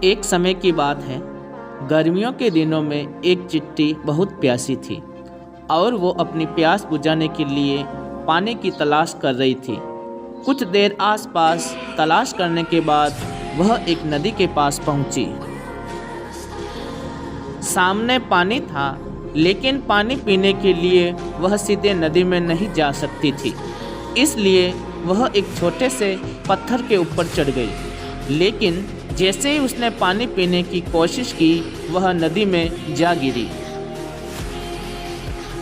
एक समय की बात है। गर्मियों के दिनों में एक चिट्टी बहुत प्यासी थी और वो अपनी प्यास बुझाने के लिए पानी की तलाश कर रही थी। कुछ देर आसपास तलाश करने के बाद वह एक नदी के पास पहुंची। सामने पानी था, लेकिन पानी पीने के लिए वह सीधे नदी में नहीं जा सकती थी। इसलिए वह एक छोटे से पत्थर के ऊपर चढ़ गई। लेकिन जैसे ही उसने पानी पीने की कोशिश की, वह नदी में जा गिरी।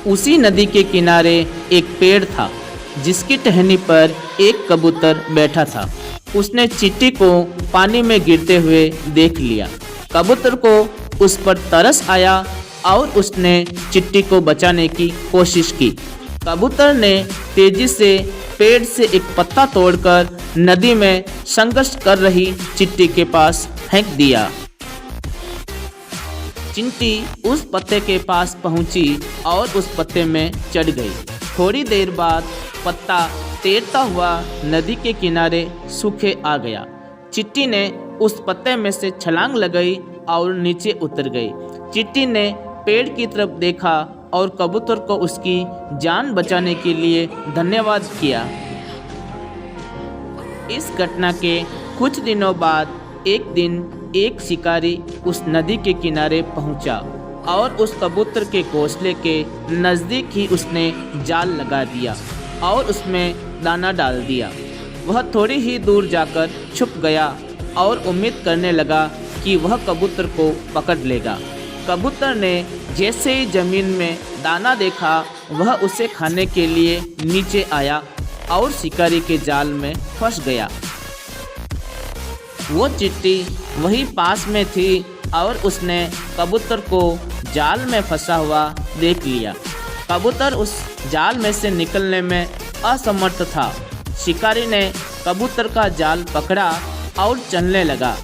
उसी नदी के किनारे एक पेड़ था, जिसकी टहनी पर एक कबूतर बैठा था। उसने चिट्टी को पानी में गिरते हुए देख लिया। कबूतर को उस पर तरस आया और उसने चिट्टी को बचाने की कोशिश की। कबूतर ने तेजी से पेड़ से एक पत्ता तोड़कर नदी में संघर्ष कर रही चिट्टी के पास फेंक दिया। चिट्टी उस पत्ते के पास पहुंची और उस पत्ते में चढ़ गई। थोड़ी देर बाद पत्ता तैरता हुआ नदी के किनारे सूखे आ गया। चिट्टी ने उस पत्ते में से छलांग लगाई और नीचे उतर गई। चिट्टी ने पेड़ की तरफ देखा और कबूतर को उसकी जान बचाने के लिए धन्यवाद किया। इस घटना के कुछ दिनों बाद एक दिन एक शिकारी उस नदी के किनारे पहुंचा और उस कबूतर के घोंसले के नज़दीक ही उसने जाल लगा दिया और उसमें दाना डाल दिया। वह थोड़ी ही दूर जाकर छुप गया और उम्मीद करने लगा कि वह कबूतर को पकड़ लेगा। कबूतर ने जैसे ही ज़मीन में दाना देखा, वह उसे खाने के लिए नीचे आया और शिकारी के जाल में फंस गया। वो चिट्टी वहीं पास में थी और उसने कबूतर को जाल में फंसा हुआ देख लिया। कबूतर उस जाल में से निकलने में असमर्थ था। शिकारी ने कबूतर का जाल पकड़ा और चलने लगा।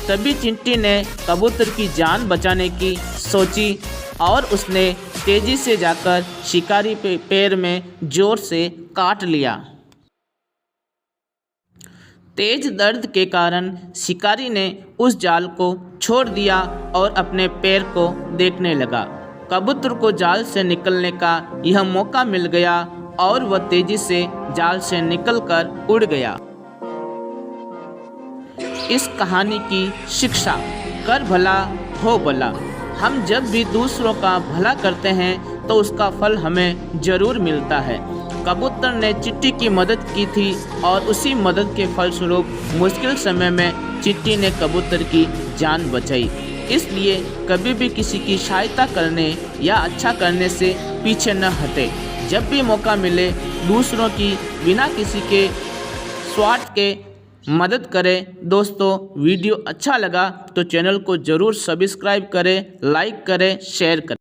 तभी चिट्टी ने कबूतर की जान बचाने की सोची और उसने तेजी से जाकर शिकारी के पैर में जोर से काट लिया। तेज दर्द के कारण शिकारी ने उस जाल को छोड़ दिया और अपने पैर को देखने लगा। कबूतर को जाल से निकलने का यह मौका मिल गया और वह तेजी से जाल से निकलकर उड़ गया। इस कहानी की शिक्षा, कर भला हो भला। हम जब भी दूसरों का भला करते हैं तो उसका फल हमें ज़रूर मिलता है। कबूतर ने चिट्टी की मदद की थी और उसी मदद के फलस्वरूप मुश्किल समय में चिट्टी ने कबूतर की जान बचाई। इसलिए कभी भी किसी की सहायता करने या अच्छा करने से पीछे न हटे। जब भी मौका मिले, दूसरों की बिना किसी के स्वार्थ के मदद करें। दोस्तों, वीडियो अच्छा लगा तो चैनल को ज़रूर सब्सक्राइब करें, लाइक करें, शेयर करें।